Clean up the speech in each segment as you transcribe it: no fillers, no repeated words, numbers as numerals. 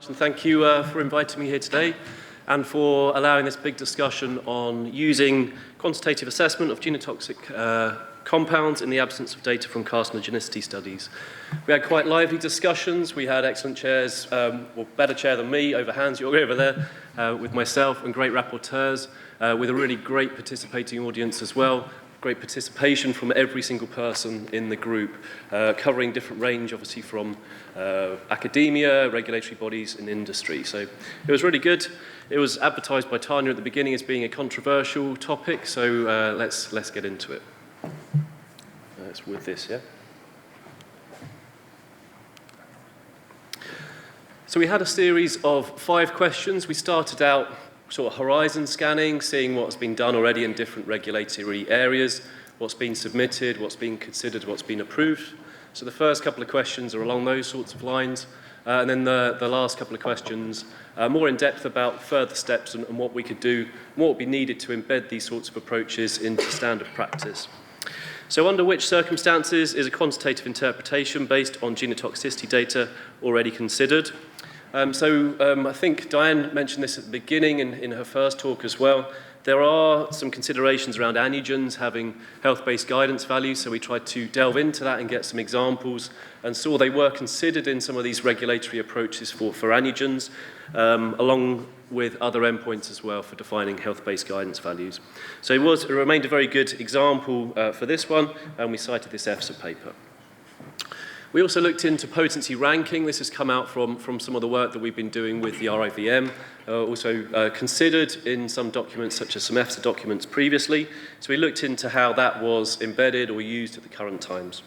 And thank you for inviting me here today and for allowing this big discussion on using quantitative assessment of genotoxic compounds in the absence of data from carcinogenicity studies. We had quite lively discussions. We had excellent chairs, or better chair than me, over Hans, you're over there, with myself, and great rapporteurs, with a really great participating audience as well. Great participation from every single person in the group, covering different range, obviously, from academia, regulatory bodies, and industry. So it was really good. It was advertised by Tanya at the beginning as being a controversial topic, so let's get into it. It's with this, yeah? So we had a series of 5 questions. We started out sort of horizon scanning, seeing what's been done already in different regulatory areas, what's been submitted, what's been considered, what's been approved. So the first couple of questions are along those sorts of lines. And then the last couple of questions more in depth about further steps and what we could do, what would be needed to embed these sorts of approaches into standard practice. So under which circumstances is a quantitative interpretation based on genotoxicity data already considered? I think Diane mentioned this at the beginning in her first talk as well. There are some considerations around antigens having health-based guidance values, so we tried to delve into that and get some examples and saw they were considered in some of these regulatory approaches for antigens, along with other endpoints as well for defining health-based guidance values. So it remained a very good example for this one, and we cited this EFSA paper. We also looked into potency ranking. This has come out from some of the work that we've been doing with the RIVM, also considered in some documents such as some EFSA documents previously. So we looked into how that was embedded or used at the current times.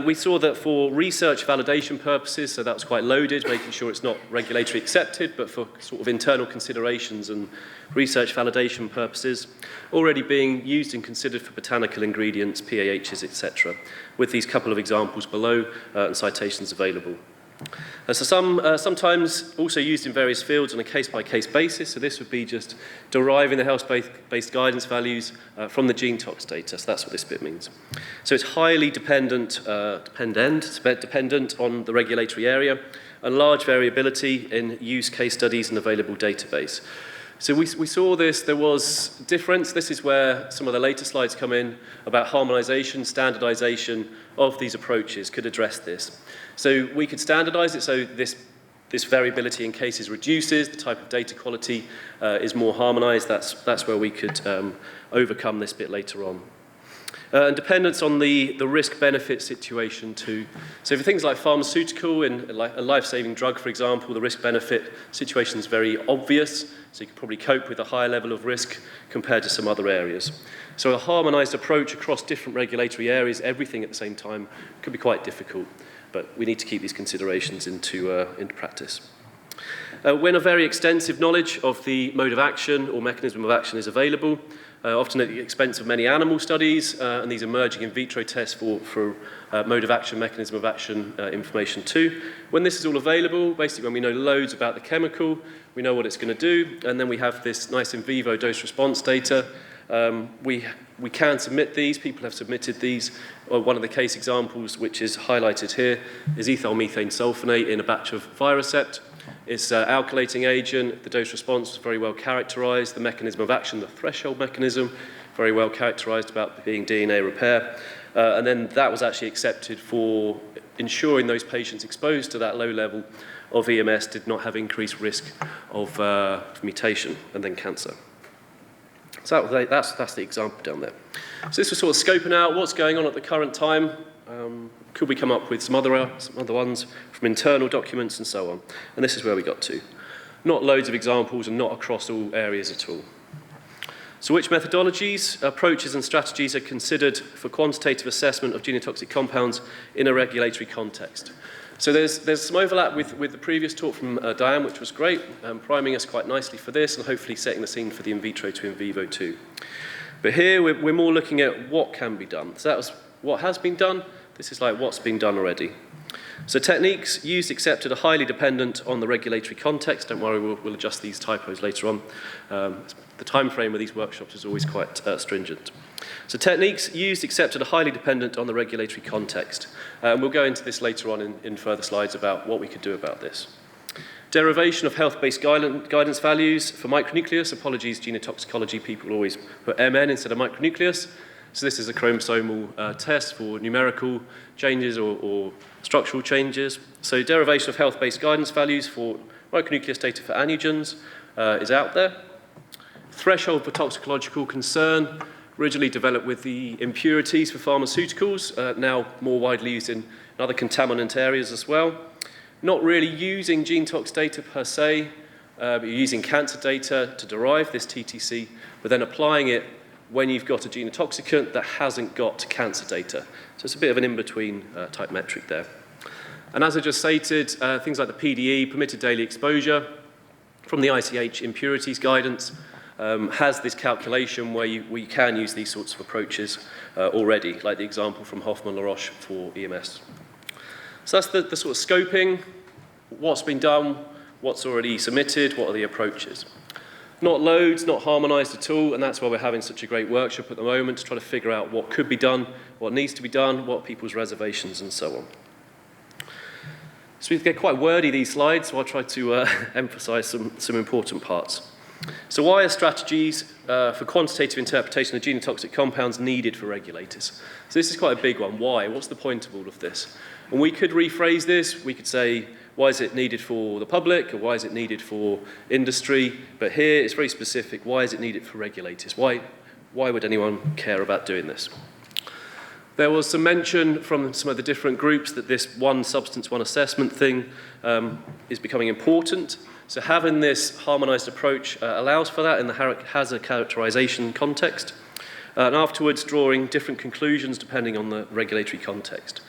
We saw that for research validation purposes, so that was quite loaded, making sure it's not regulatory accepted, but for sort of internal considerations and research validation purposes, already being used and considered for botanical ingredients, PAHs, etc., with these couple of examples below and citations available. Sometimes also used in various fields on a case-by-case basis, so this would be just deriving the health-based guidance values from the genotox data, so that's what this bit means. So it's highly dependent on the regulatory area, and large variability in use case studies and available database. So we saw this, there was difference. This is where some of the later slides come in about harmonization, standardization of these approaches could address this. So we could standardize it so this variability in cases reduces, the type of data quality is more harmonized. That's where we could overcome this bit later on. And dependence on the risk-benefit situation too. So for things like pharmaceutical and like a life-saving drug, for example, the risk-benefit situation is very obvious, so you can probably cope with a higher level of risk compared to some other areas. So a harmonized approach across different regulatory areas, everything at the same time, could be quite difficult, but we need to keep these considerations into practice. When a very extensive knowledge of the mode of action or mechanism of action is available, often at the expense of many animal studies, and these emerging in vitro tests for mode of action, mechanism of action information too. When this is all available, basically when we know loads about the chemical, we know what it's going to do, and then we have this nice in vivo dose response data. We can submit these, people have submitted these. One of the case examples, which is highlighted here, is ethyl methane sulfonate in a batch of Virocept. It's an alkylating agent. The dose response is very well characterized. The mechanism of action, the threshold mechanism, very well characterized about being DNA repair. And then that was actually accepted for ensuring those patients exposed to that low level of EMS did not have increased risk of mutation and then cancer. So that's the example down there. So this was sort of scoping out what's going on at the current time. Could we come up with some other ones from internal documents and so on? And this is where we got to. Not loads of examples and not across all areas at all. So which methodologies, approaches and strategies are considered for quantitative assessment of genotoxic compounds in a regulatory context? So there's some overlap with the previous talk from Diane, which was great, priming us quite nicely for this and hopefully setting the scene for the in vitro to in vivo too. But here we're more looking at what can be done. So that was what has been done. This is like what's been done already. So techniques used, accepted, are highly dependent on the regulatory context. Don't worry, we'll adjust these typos later on. The time frame of these workshops is always quite stringent. So techniques used, accepted, are highly dependent on the regulatory context. And we'll go into this later on in further slides about what we could do about this. Derivation of health-based guidance values for micronucleus. Apologies, genotoxicology people always put MN instead of micronucleus. So this is a chromosomal test for numerical changes or structural changes. So derivation of health-based guidance values for micronucleus data for antigens is out there. Threshold for toxicological concern, originally developed with the impurities for pharmaceuticals, now more widely used in other contaminant areas as well. Not really using gene tox data per se, but you're using cancer data to derive this TTC, but then applying it when you've got a genotoxicant that hasn't got cancer data. So it's a bit of an in-between type metric there. And as I just stated, things like the PDE, permitted daily exposure, from the ICH impurities guidance, has this calculation where you can use these sorts of approaches already, like the example from Hoffmann-La Roche for EMS. So that's the sort of scoping, what's been done, what's already submitted, what are the approaches. Not loads, not harmonised at all, and that's why we're having such a great workshop at the moment to try to figure out what could be done, what needs to be done, what people's reservations and so on. So we get quite wordy, these slides, so I'll try to emphasise some important parts. So why are strategies for quantitative interpretation of genotoxic compounds needed for regulators? So this is quite a big one. Why? What's the point of all of this? And we could rephrase this. We could say, why is it needed for the public, or why is it needed for industry? But here it's very specific. Why is it needed for regulators? Why would anyone care about doing this? There was some mention from some of the different groups that this one substance, one assessment thing is becoming important. So having this harmonised approach allows for that in the hazard characterisation context, and afterwards drawing different conclusions depending on the regulatory context.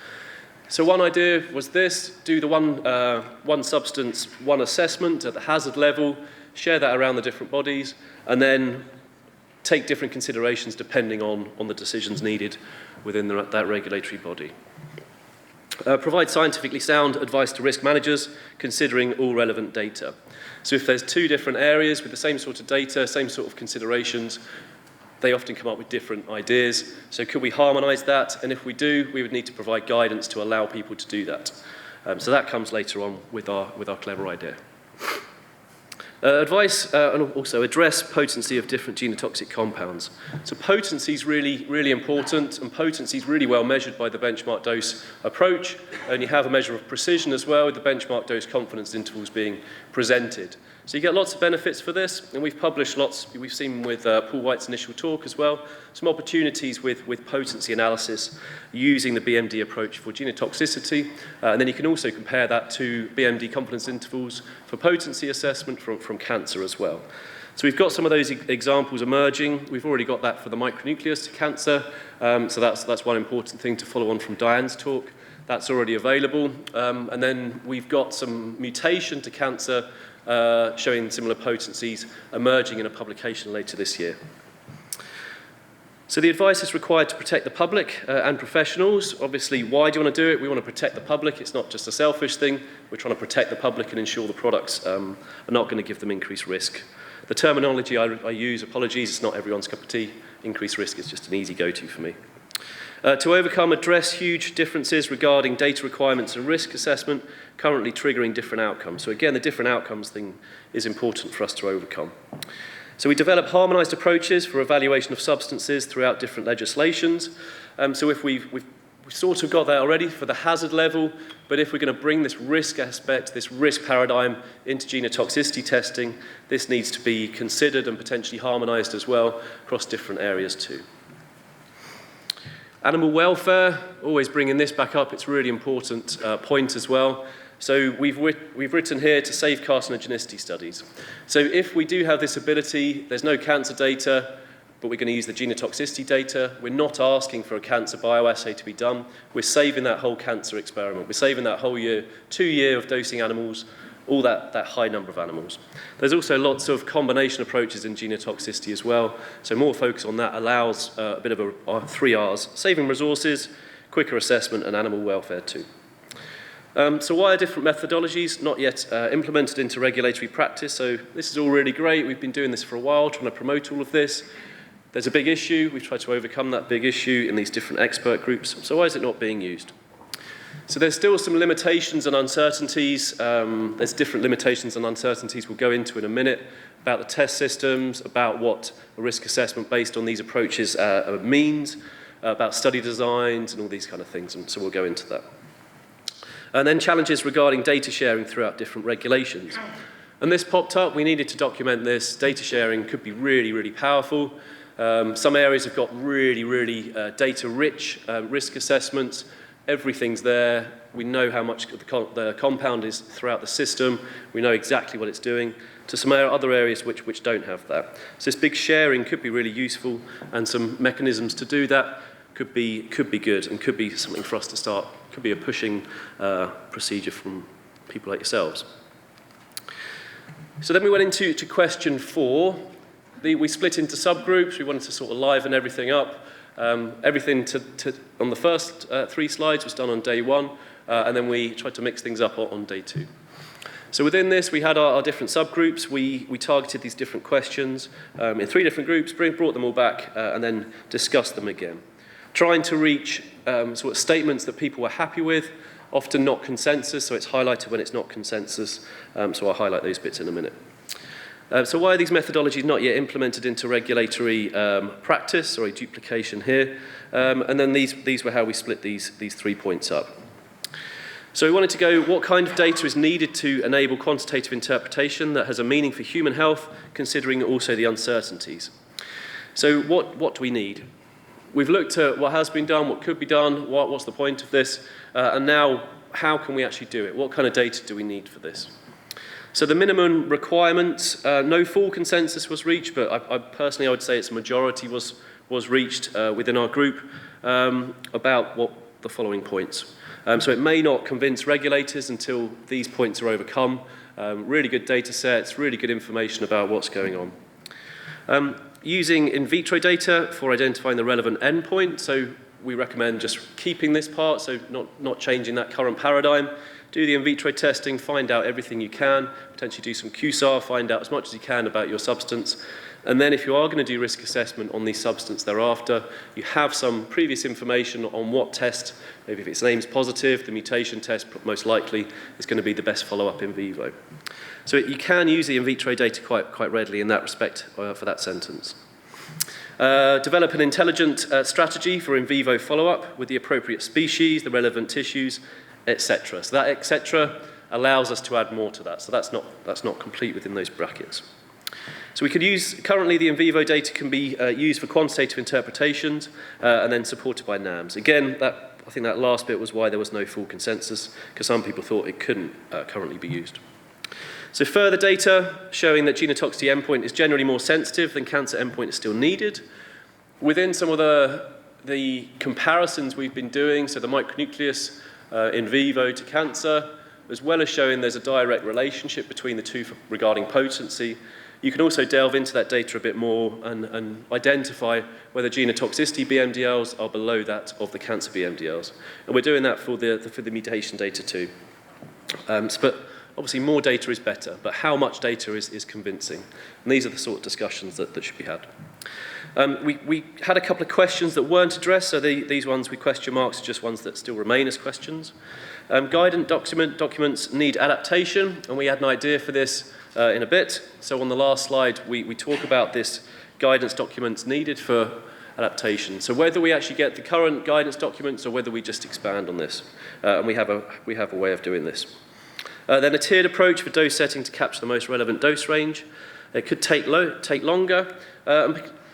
So one idea was this: do the one substance, one assessment at the hazard level, share that around the different bodies, and then take different considerations depending on the decisions needed within that regulatory body. Provide scientifically sound advice to risk managers, considering all relevant data. So if there's two different areas with the same sort of data, same sort of considerations, they often come up with different ideas. So could we harmonise that? And if we do, we would need to provide guidance to allow people to do that. So that comes later on with our clever idea. Advice and also address potency of different genotoxic compounds. So potency is really, really important, and potency is really well measured by the benchmark dose approach, and you have a measure of precision as well with the benchmark dose confidence intervals being presented. So you get lots of benefits for this, and we've published lots. We've seen with Paul White's initial talk as well, some opportunities with potency analysis using the BMD approach for genotoxicity, and then you can also compare that to BMD confidence intervals for potency assessment from cancer as well. So we've got some of those examples emerging. We've already got that for the micronucleus cancer, so that's one important thing to follow on from Diane's talk. That's already available, and then we've got some mutation to cancer showing similar potencies emerging in a publication later this year. So the advice is required to protect the public and professionals. Obviously, why do you want to do it? We want to protect the public. It's not just a selfish thing. We're trying to protect the public and ensure the products are not going to give them increased risk. The terminology I use, apologies, it's not everyone's cup of tea. Increased risk is just an easy go-to for me. To overcome, address huge differences regarding data requirements and risk assessment, currently triggering different outcomes. So again, the different outcomes thing is important for us to overcome. So we develop harmonised approaches for evaluation of substances throughout different legislations. So if we've sort of got that already for the hazard level, but if we're going to bring this risk aspect, this risk paradigm into genotoxicity testing, this needs to be considered and potentially harmonised as well across different areas too. Animal welfare, always bringing this back up, it's a really important point as well. So we've written here to save carcinogenicity studies. So if we do have this ability, there's no cancer data, but we're going to use the genotoxicity data. We're not asking for a cancer bioassay to be done. We're saving that whole cancer experiment. We're saving that whole year, 2 years of dosing animals, all that high number of animals. There's also lots of combination approaches in genotoxicity as well. So more focus on that allows a bit of a 3 Rs, saving resources, quicker assessment, and animal welfare too. So why are different methodologies not yet implemented into regulatory practice? So this is all really great. We've been doing this for a while, trying to promote all of this. There's a big issue. We've tried to overcome that big issue in these different expert groups. So why is it not being used? So there's still some limitations and uncertainties. There's different limitations and uncertainties we'll go into in a minute about the test systems, about what a risk assessment based on these approaches means, about study designs and all these kind of things, and so we'll go into that. And then challenges regarding data sharing throughout different regulations. And this popped up, we needed to document this. Data sharing could be really, really powerful. Some areas have got really, really data-rich risk assessments. Everything's there. We know how much the compound is throughout the system. We know exactly what it's doing. To some other areas which don't have that. So this big sharing could be really useful, and some mechanisms to do that could be good, and could be something for us to start. Could be a pushing procedure from people like yourselves. So then we went into question 4. We split into subgroups. We wanted to sort of liven everything up. Everything on the first 3 slides was done on day 1, and then we tried to mix things up on day 2. So within this, we had our different subgroups. We targeted these different questions in 3 different groups, brought them all back, and then discussed them again. Trying to reach sort of statements that people were happy with, often not consensus, so it's highlighted when it's not consensus. So I'll highlight those bits in a minute. So why are these methodologies not yet implemented into regulatory practice? Sorry, duplication here. And then these were how we split these 3 points up. So we wanted to go, what kind of data is needed to enable quantitative interpretation that has a meaning for human health, considering also the uncertainties? So what do we need? We've looked at what has been done, what could be done, what's the point of this, and now how can we actually do it? What kind of data do we need for this? So the minimum requirements, no full consensus was reached, but I personally would say its majority was reached within our group about the following points. So it may not convince regulators until these points are overcome. Really good data sets, really good information about what's going on. Using in vitro data for identifying the relevant endpoint, so we recommend just keeping this part, so not changing that current paradigm. Do the in vitro testing, find out everything you can, potentially do some QSAR, find out as much as you can about your substance. And then if you are going to do risk assessment on these substance thereafter, you have some previous information on what test, maybe if its name's positive, the mutation test most likely is going to be the best follow-up in vivo. So you can use the in vitro data quite readily in that respect for that sentence. Develop an intelligent strategy for in vivo follow-up with the appropriate species, the relevant tissues, etc. So that etc. allows us to add more to that. So that's not complete within those brackets. So we could use, currently the in vivo data can be used for quantitative interpretations and then supported by NAMs. Again, I think that last bit was why there was no full consensus, because some people thought it couldn't currently be used. So further data showing that genotoxicity endpoint is generally more sensitive than cancer endpoint is still needed. Within some of the comparisons we've been doing, so the micronucleus in vivo to cancer, as well as showing there's a direct relationship between the two regarding potency, you can also delve into that data a bit more and identify whether genotoxicity BMDLs are below that of the cancer BMDLs. And we're doing that for the mutation data too. But obviously more data is better, but how much data is convincing? And these are the sort of discussions that should be had. We had a couple of questions that weren't addressed, so these ones with question marks are just ones that still remain as questions. Guidance documents need adaptation, and we had an idea for this in a bit. So on the last slide, we talk about this guidance documents needed for adaptation. So whether we actually get the current guidance documents or whether we just expand on this. And we have a way of doing this. Then a tiered approach for dose setting to capture the most relevant dose range. It could take longer.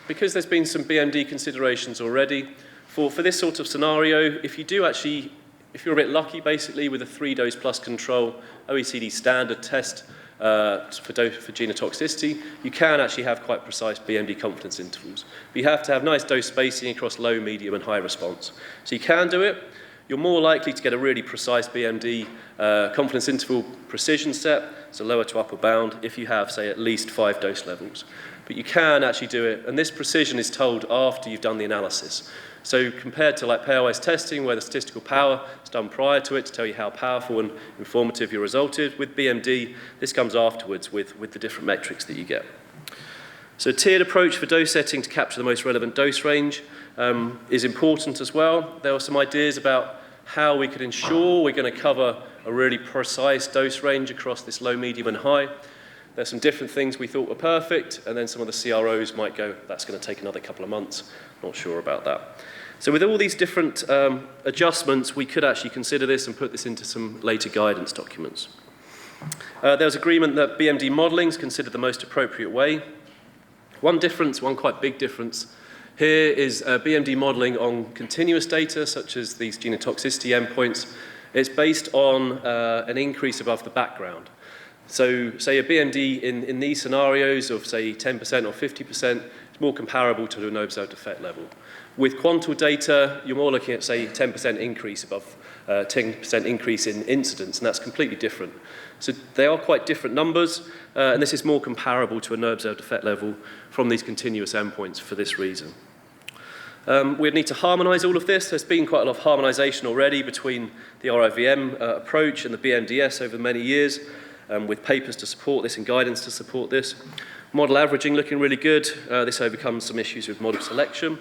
Because there's been some BMD considerations already, for this sort of scenario, if you're a bit lucky, basically, with a 3-dose plus control OECD standard test for genotoxicity, you can actually have quite precise BMD confidence intervals. But you have to have nice dose spacing across low, medium, and high response. So you can do it. You're more likely to get a really precise BMD confidence interval precision set, so lower to upper bound, if you have, say, at least 5 dose levels. But you can actually do it, and this precision is told after you've done the analysis. So compared to like pairwise testing, where the statistical power is done prior to it to tell you how powerful and informative your result is, with BMD, this comes afterwards with the different metrics that you get. So a tiered approach for dose setting to capture the most relevant dose range is important as well. There were some ideas about how we could ensure we're going to cover a really precise dose range across this low, medium, and high. There's some different things we thought were perfect, and then some of the CROs might go, that's going to take another couple of months. Not sure about that. So with all these different adjustments, we could actually consider this and put this into some later guidance documents. There was agreement that BMD modelling is considered the most appropriate way. One difference, one quite big difference here is BMD modelling on continuous data, such as these genotoxicity endpoints. It's based on an increase above the background. So say a BMD in these scenarios of say 10% or 50% is more comparable to an observed effect level. With quantal data, you're more looking at say 10% increase above 10% increase in incidence, and that's completely different. So they are quite different numbers, and this is more comparable to an observed effect level from these continuous endpoints for this reason. We'd need to harmonise all of this. There's been quite a lot of harmonisation already between the RIVM approach and the BMDS over many years, with papers to support this and guidance to support this. Model averaging looking really good. This overcomes some issues with model selection.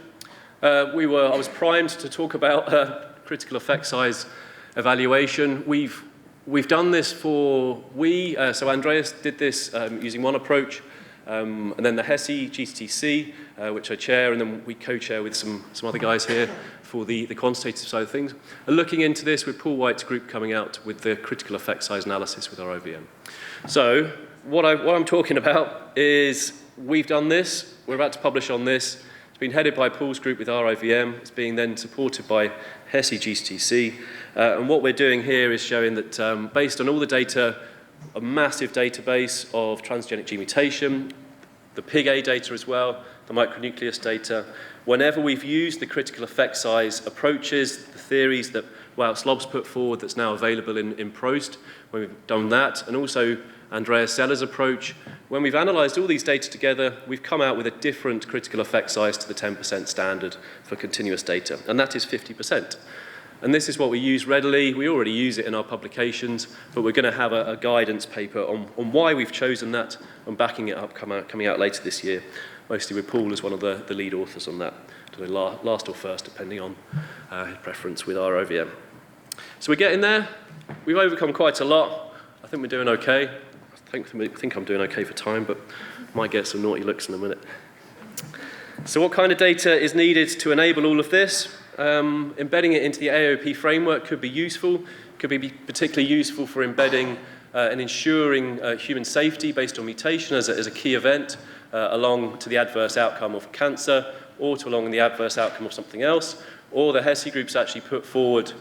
I was primed to talk about critical effect size evaluation. We've done this so Andreas did this using one approach, and then the HESI GTC, which I chair, and then we co-chair with some other guys here for the quantitative side of things, are looking into this with Paul White's group coming out with the critical effect size analysis with our OVM. So what I'm talking about is we've done this, we're about to publish on this. It's been headed by Paul's group with RIVM. It's being then supported by HESI GTC. And what we're doing here is showing that based on all the data, a massive database of transgenic gene mutation, the PIG-A data as well, the micronucleus data, whenever we've used the critical effect size approaches, the theories that Wout Slob's put forward that's now available in PROST, when we've done that, and also Andreas Seller's approach, when we've analysed all these data together, we've come out with a different critical effect size to the 10% standard for continuous data, and that is 50%. And this is what we use readily. We already use it in our publications, but we're going to have a guidance paper on why we've chosen that and backing it up coming out later this year, mostly with Paul as one of the lead authors on that, last or first, depending on his preference with our OVM. So we're getting there. We've overcome quite a lot. I think we're doing okay. I think I'm doing okay for time, but might get some naughty looks in a minute. So what kind of data is needed to enable all of this? Embedding it into the AOP framework could be useful, could be particularly useful for embedding and ensuring human safety based on mutation as a key event along to the adverse outcome of cancer or to along the adverse outcome of something else. Or the HESI groups actually put forward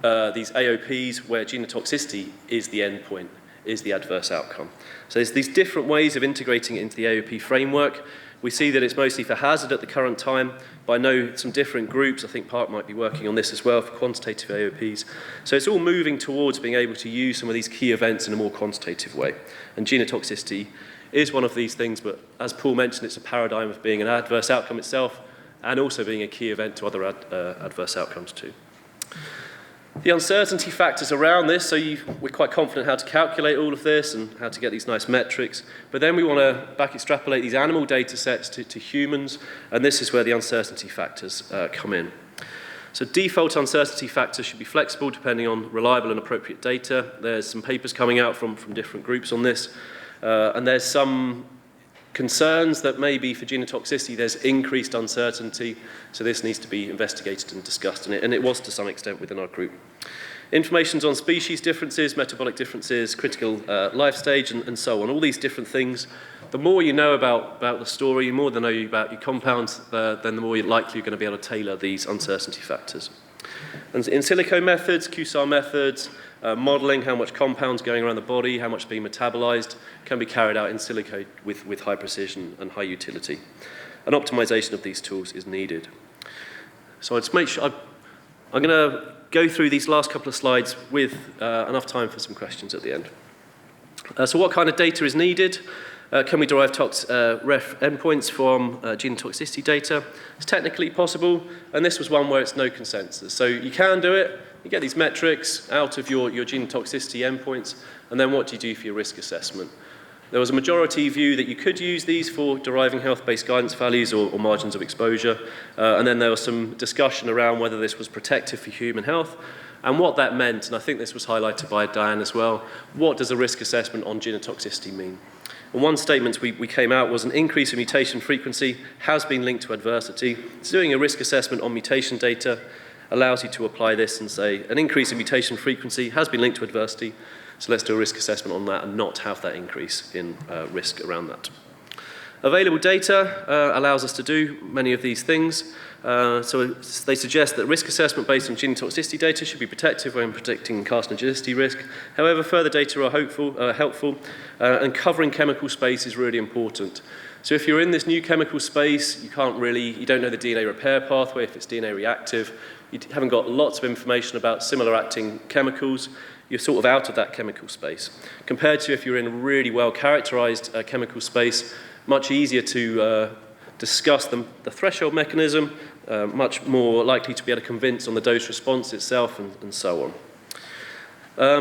these AOPs where genotoxicity is the endpoint, is the adverse outcome. So there's these different ways of integrating it into the AOP framework. We see that it's mostly for hazard at the current time, but I know some different groups, I think Park might be working on this as well for quantitative AOPs. So it's all moving towards being able to use some of these key events in a more quantitative way. And genotoxicity is one of these things, but as Paul mentioned, it's a paradigm of being an adverse outcome itself and also being a key event to other adverse outcomes too. The uncertainty factors around this, so we're quite confident how to calculate all of this and how to get these nice metrics, but then we want to back extrapolate these animal data sets to humans, and this is where the uncertainty factors come in. So default uncertainty factors should be flexible depending on reliable and appropriate data. There's some papers coming out from different groups on this, and there's some concerns that maybe for genotoxicity there's increased uncertainty, so this needs to be investigated and discussed, and it was to some extent within our group. Information's on species differences, metabolic differences, critical life stage, and so on, all these different things. The more you know about the story, the more you know about your compounds, then the more likely you're going to be able to tailor these uncertainty factors. And in silico methods, QSAR methods, modelling how much compound's going around the body, how much being metabolized, can be carried out in silico with high precision and high utility. An optimization of these tools is needed. So I'd make sure I'm going to go through these last couple of slides with enough time for some questions at the end. So what kind of data is needed? Can we derive ref endpoints from genotoxicity data? It's technically possible, and this was one where it's no consensus. So you can do it. You get these metrics out of your genotoxicity endpoints, and then what do you do for your risk assessment? There was a majority view that you could use these for deriving health-based guidance values or margins of exposure, and then there was some discussion around whether this was protective for human health and what that meant, and I think this was highlighted by Diane as well. What does a risk assessment on genotoxicity mean? And one statement we came out was an increase in mutation frequency has been linked to adversity. So doing a risk assessment on mutation data allows you to apply this and say an increase in mutation frequency has been linked to adversity, so let's do a risk assessment on that and not have that increase in risk around that. Available data allows us to do many of these things. So they suggest that risk assessment based on genotoxicity data should be protective when predicting carcinogenicity risk. However, further data are helpful, and covering chemical space is really important. So if you're in this new chemical space, you don't know the DNA repair pathway, if it's DNA reactive, you haven't got lots of information about similar acting chemicals, you're sort of out of that chemical space. Compared to if you're in a really well characterized chemical space, much easier to discuss the threshold mechanism, much more likely to be able to convince on the dose response itself and so on.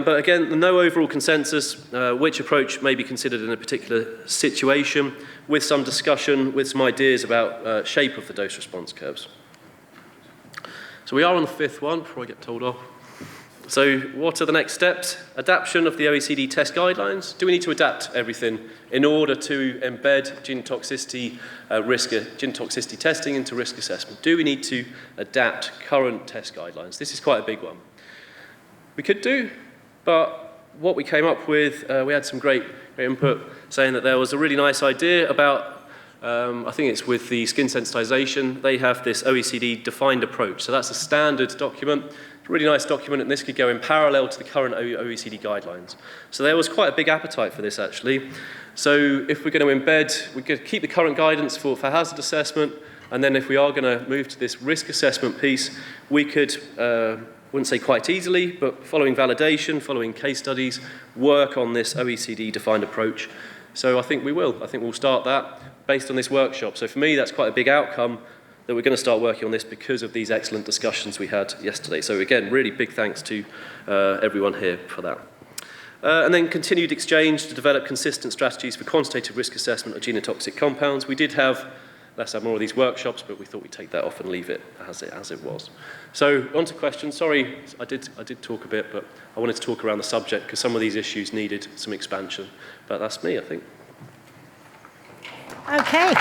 But again, no overall consensus which approach may be considered in a particular situation, with some discussion, with some ideas about shape of the dose response curves. So we are on the fifth one before I get told off. So what are the next steps? Adaptation of the OECD test guidelines. Do we need to adapt everything in order to embed genotoxicity genotoxicity testing into risk assessment? Do we need to adapt current test guidelines? This is quite a big one. We could do, but what we came up with, we had some great input saying that there was a really nice idea about, I think it's with the skin sensitization, they have this OECD defined approach. So that's a standard document. It's a really nice document, and this could go in parallel to the current OECD guidelines. So there was quite a big appetite for this, actually. So if we're going to embed, we could keep the current guidance for hazard assessment, and then if we are going to move to this risk assessment piece, we could, wouldn't say quite easily, but following validation, following case studies, work on this OECD-defined approach. So I think we will. I think we'll start that based on this workshop. So for me, that's quite a big outcome that we're going to start working on this because of these excellent discussions we had yesterday. So again, really big thanks to everyone here for that. And then continued exchange to develop consistent strategies for quantitative risk assessment of genotoxic compounds. We did have, let's have more of these workshops, but we thought we'd take that off and leave it as it was. So on to questions. Sorry, I did talk a bit, but I wanted to talk around the subject because some of these issues needed some expansion. But that's me, I think. Okay.